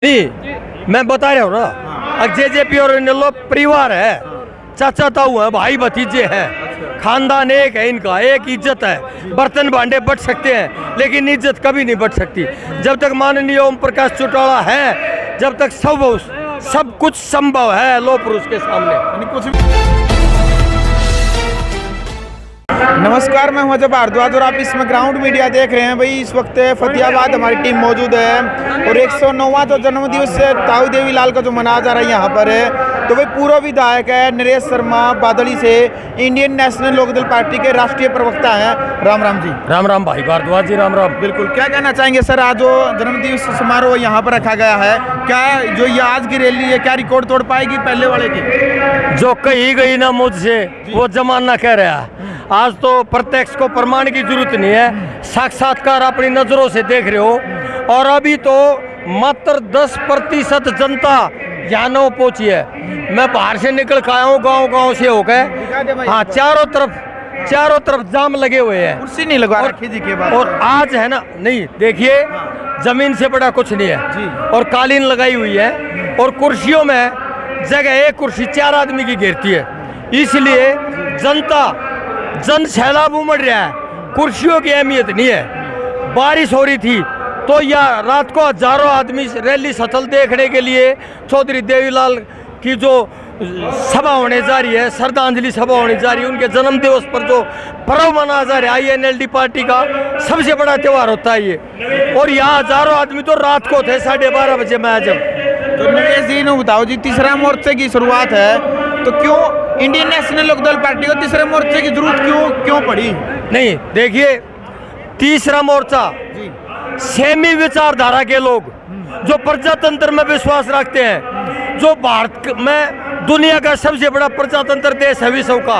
नहीं, मैं बता रहा हूँ ना, जेजेपी और इनेलो परिवार है, चाचा ताऊ है, भाई भतीजे हैं, खानदान एक है, इनका एक इज्जत है। बर्तन भांडे बट सकते हैं लेकिन इज्जत कभी नहीं बट सकती। जब तक माननीय ओम प्रकाश चौटाला है, जब तक सब कुछ संभव है लौह पुरुष के सामने। नमस्कार, मैं हूं अजय भारद्वाज और आप इसमें ग्राउंड मीडिया देख रहे हैं। भाई इस वक्त फतेहाबाद हमारी टीम मौजूद है और 109वां जो जन्मदिवस ताऊ देवी लाल का जो मनाया जा रहा है यहाँ पर है, तो भाई पूर्व विधायक है नरेश शर्मा बादली से इंडियन नेशनल लोकदल पार्टी के राष्ट्रीय प्रवक्ता हैं। राम राम जी। राम राम भाई भारद्वाज जी, राम राम। बिल्कुल, क्या कहना चाहेंगे सर, आज जो जन्मदिवस समारोह यहाँ पर रखा गया है, क्या जो ये आज की रैली है क्या रिकॉर्ड तोड़ पाएगी पहले वाले की? जो कही गई ना मुझसे वो जमाना कह रहा है। आज तो प्रत्यक्ष को प्रमाण की जरूरत नहीं है, साक्षात्कार अपनी नजरों से देख रहे हो। और अभी तो मात्र 10% जनता यहाँ न पहुंची है। मैं बाहर से निकल के आया हूँ, गांव से होकर। हाँ, चारों तरफ जाम लगे हुए हैं। कुर्सी नहीं लगवा रखी जी के बाद। और आज है ना, नहीं देखिए, जमीन से बड़ा कुछ नहीं है जी। और कालीन लगाई हुई है और कुर्सियों में जगह एक कुर्सी 4 आदमी की घेरती है। इसलिए जन सैलाब उमड़ रहा है, कुर्सियों की अहमियत नहीं है। बारिश हो रही थी तो यह रात को हजारों आदमी रैली स्थल देखने के लिए चौधरी देवीलाल की जो सभा होने जा रही है, श्रद्धांजलि सभा होने जा रही है, उनके जन्म दिवस पर जो पर्व मनाया जा रहा है, INLD पार्टी का सबसे बड़ा त्यौहार होता है ये। और यहाँ हजारों आदमी तो रात को थे 12:30 बजे मैं जब। तो नरेश जी ने बताओ जी, तीसरा मोर्चे की शुरुआत है तो क्यों इंडियन नेशनल लोकदल पार्टी को तीसरे मोर्चे की जरूरत क्यों पड़ी? नहीं देखिए, तीसरा मोर्चा सेमी विचारधारा के लोग जो प्रजातंत्र में विश्वास रखते हैं, जो भारत में दुनिया का सबसे बड़ा प्रजातंत्र देश है विश्व का,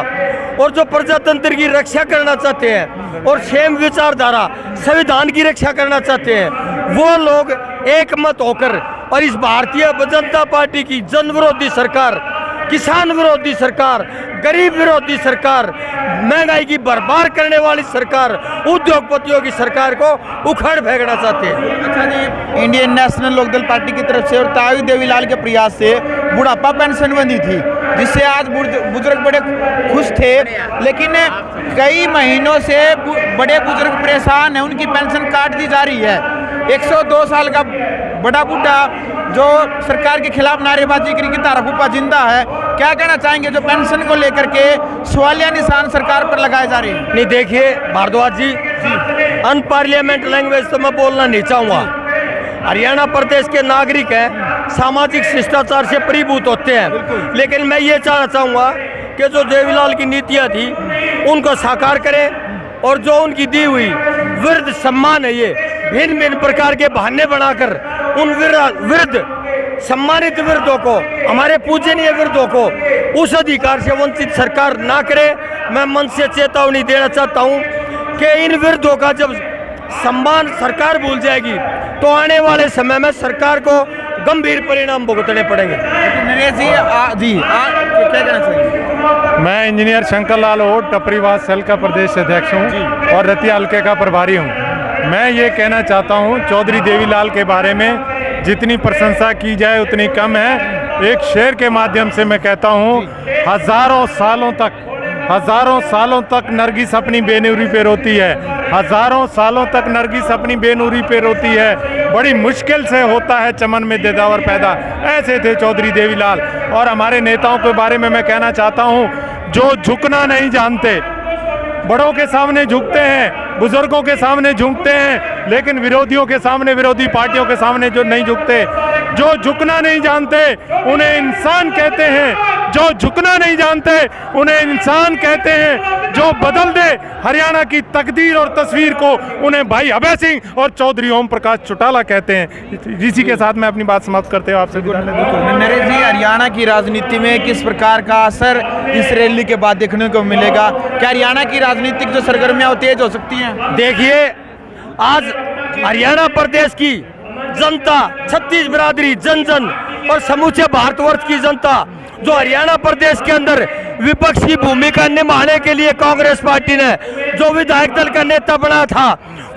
और जो प्रजातंत्र की रक्षा करना चाहते हैं और सेम विचारधारा संविधान की रक्षा करना चाहते हैं, वो लोग एक मत होकर और इस भारतीय जनता पार्टी की जन विरोधी सरकार, किसान विरोधी सरकार, गरीब विरोधी सरकार, महंगाई की बर्बाद करने वाली सरकार, उद्योगपतियों की सरकार को उखाड़ फेंकना चाहते हैं। अच्छा जी, इंडियन नेशनल लोकदल पार्टी की तरफ से और ताऊ देवीलाल के प्रयास से बुढ़ापा पेंशन बंदी थी, जिससे आज बुजुर्ग बड़े खुश थे, लेकिन कई महीनों से बड़े बुजुर्ग परेशान हैं, उनकी पेंशन काट दी जा रही है। 102 साल का बड़ा बूढ़ा जो सरकार के खिलाफ नारेबाजी की तारा फूफा जिंदा है, क्या कहना चाहेंगे जो पेंशन को लेकर के सवालिया निशान सरकार पर लगाए जा रहे हैं? नहीं देखिए भारद्वाज जी, अनपार्लियामेंट लैंग्वेज तो मैं बोलना नहीं चाहूँगा। हरियाणा प्रदेश के नागरिक हैं, सामाजिक शिष्टाचार से परिभूत होते हैं, लेकिन मैं ये कहना चाहूँगा कि जो देवीलाल की नीतियाँ थी उनको साकार करें और जो उनकी दी हुई वृद्ध सम्मान है, ये भिन्न प्रकार के बहाने बनाकर उन वृद्ध सम्मानित वृद्धों को, हमारे पूजनीय वृद्धों को उस अधिकार से वंचित सरकार ना करे। मैं मन से चेतावनी देना चाहता हूं कि इन वृद्धों का जब सम्मान सरकार भूल जाएगी तो आने वाले समय में सरकार को गंभीर परिणाम भुगतने पड़ेंगे। नरेश जी क्या कहना चाहिए? मैं इंजीनियर शंकर लाल ओट, टपरीवास सेल का प्रदेश अध्यक्ष हूँ और रतिया हल्के का प्रभारी हूँ। मैं ये कहना चाहता हूँ चौधरी देवीलाल के बारे में जितनी प्रशंसा की जाए उतनी कम है। एक शेर के माध्यम से मैं कहता हूँ, हजारों सालों तक नरगिस अपनी बेनूरी पे रोती है, हजारों सालों तक नरगिस अपनी बेनूरी पे रोती है, बड़ी मुश्किल से होता है चमन में देदावर पैदा। ऐसे थे चौधरी देवीलाल। और हमारे नेताओं के बारे में मैं कहना चाहता हूँ, जो झुकना नहीं जानते, बड़ों के सामने झुकते हैं, बुजुर्गों के सामने झुकते हैं, लेकिन विरोधियों के सामने, विरोधी पार्टियों के सामने जो नहीं झुकते, जो झुकना नहीं जानते उन्हें इंसान कहते हैं, जो झुकना नहीं जानते उन्हें इंसान कहते हैं, जो बदल दे हरियाणा की तकदीर और तस्वीर को उन्हें भाई अभय सिंह और चौधरी ओम प्रकाश चौटाला कहते हैं। इसी के साथ मैं अपनी बात समाप्त करते हुए आपसे विदा लेता हूं। नरेश जी, हरियाणा की राजनीति में किस प्रकार का असर इस रैली के बाद देखने को मिलेगा? क्या हरियाणा की राजनीतिक जो सरगर्मियां तेज हो सकती हैं? देखिए, आज हरियाणा प्रदेश की जनता, छत्तीस बिरादरी, जन और समूचे भारतवर्ष की जनता जो हरियाणा प्रदेश के अंदर विपक्ष की भूमिका निभाने के लिए कांग्रेस पार्टी ने जो विधायक दल का नेता बनाया था,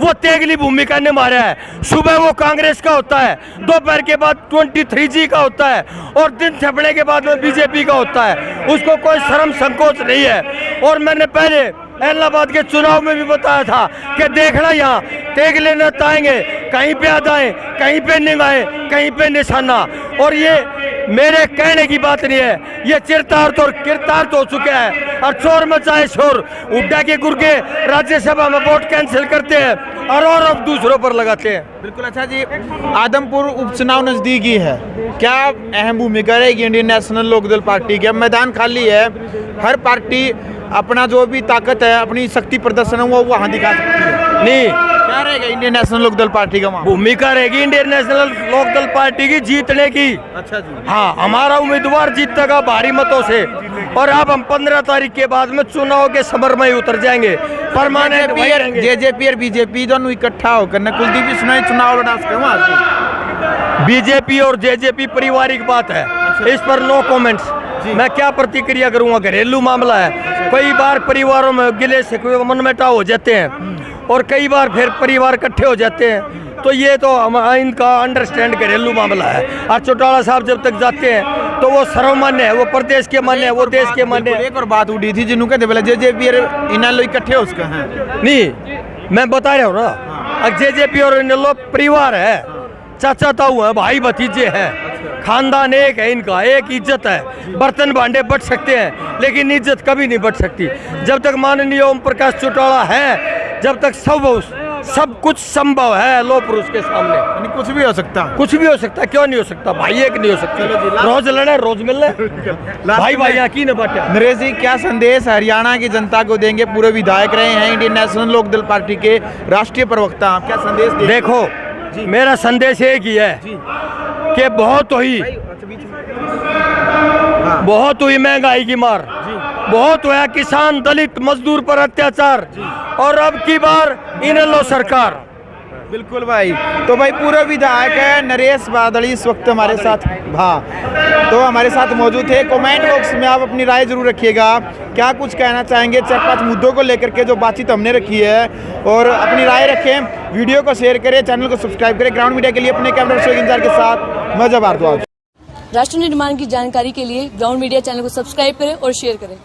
वो तेगली भूमिका निभा रहा है। सुबह वो कांग्रेस का होता है, दोपहर के बाद 23G का होता है और दिन थपड़े के बाद में बीजेपी का होता है। उसको कोई शर्म संकोच नहीं है। और मैंने पहले इलाहाबाद के चुनाव में भी बताया था कि देखना यहाँ तेगले न ताएंगे, कहीं पे अदाएं, कहीं पे निगाहें, कहीं पे निशाना। और ये मेरे कहने की बात नहीं है, ये चिरतार्थ और किरतार्थ हो चुका है। और चोर मचाए शोर, उड्डा के गुर्गे राज्यसभा में वोट कैंसिल करते हैं और अब दूसरों पर लगाते हैं। बिल्कुल। अच्छा जी, आदमपुर उपचुनाव नजदीकी है, क्या अहम भूमिका रहेगी इंडियन नेशनल लोकदल पार्टी की? अब मैदान खाली है, हर पार्टी अपना जो भी ताकत है, अपनी शक्ति प्रदर्शन है वो वहाँ दिखा सकती है। नहीं, क्या रहेगा इंडियन नेशनल लोकदल पार्टी का वहाँ? भूमिका रहेगी इंडियन नेशनल लोकदल पार्टी की जीतने की। अच्छा जी। हाँ, हमारा उम्मीदवार जीतेगा भारी मतों से। और अब हम 15 तारीख के बाद में चुनाव के समर में ही उतर जाएंगे, परमानेंट वही रहेंगे। जेजेपी और बीजेपी दोनों इकट्ठा होकर न कुलदीप बिश्नोई चुनाव लड़ा सके वहाँ से। बीजेपी और जेजेपी पारिवारिक बात है, इस पर नो कमेंट्स। मैं क्या प्रतिक्रिया करूंगा, घरेलू मामला है। कई बार परिवारों में गिले शिकवे मनमुटाव हो जाते हैं और कई बार फिर परिवार इकट्ठे हो जाते हैं। तो ये तो हम इनका अंडरस्टैंड घरेलू मामला है। और चौटाला साहब जब तक जाते हैं तो वो सर्वमान्य है, वो प्रदेश के मान्य है, वो देश के मान्य है। एक और बात उठी थी जिन्होंने कहते बोले जेजेपी और इन लोग इकट्ठे हो उसका है नहीं, मैं बता रहा हूँ ना, जेजेपी और इन लोग परिवार है, चाचा ताऊ है, भाई भतीजे हैं, खानदान एक है इनका, एक इज्जत है। बर्तन भांडे बट सकते हैं लेकिन इज्जत कभी नहीं बच सकती। जब तक माननीय ओम प्रकाश चौटाला है, जब तक सब कुछ संभव है लोह पुरुष के सामने। यानी कुछ भी हो सकता, कुछ भी हो सकता, क्यों नहीं हो सकता? भाई एक नहीं हो सकता, रोज लड़े रोज मिलने, भाई भाई यहाँ की न बांटे। नरेश जी, क्या संदेश हरियाणा की जनता को देंगे? पूरे विधायक रहे हैं इंडियन नेशनल लोकदल पार्टी के राष्ट्रीय प्रवक्ता, आप क्या संदेश देंगे? देखो, मेरा संदेश एक ही है कि बहुत हुई महंगाई की मार, बहुत हुआ किसान दलित मजदूर पर अत्याचार, और अब की बार इन लो सरकार। बिल्कुल भाई। तो भाई पूर्व विधायक है नरेश बादल इस वक्त हमारे साथ, हाँ, तो हमारे साथ मौजूद थे। कमेंट बॉक्स में आप अपनी राय जरूर रखिएगा, क्या कुछ कहना चाहेंगे 4-5 मुद्दों को लेकर के जो बातचीत हमने रखी है, और अपनी राय रखें। वीडियो को शेयर करें, चैनल को सब्सक्राइब करें। ग्राउंड मीडिया के लिए अपने कैमरा पर्सन इंतजार के साथ मैं जब भारद्वाज। राष्ट्र निर्माण की जानकारी के लिए ग्राउंड मीडिया चैनल को सब्सक्राइब करें और शेयर करें।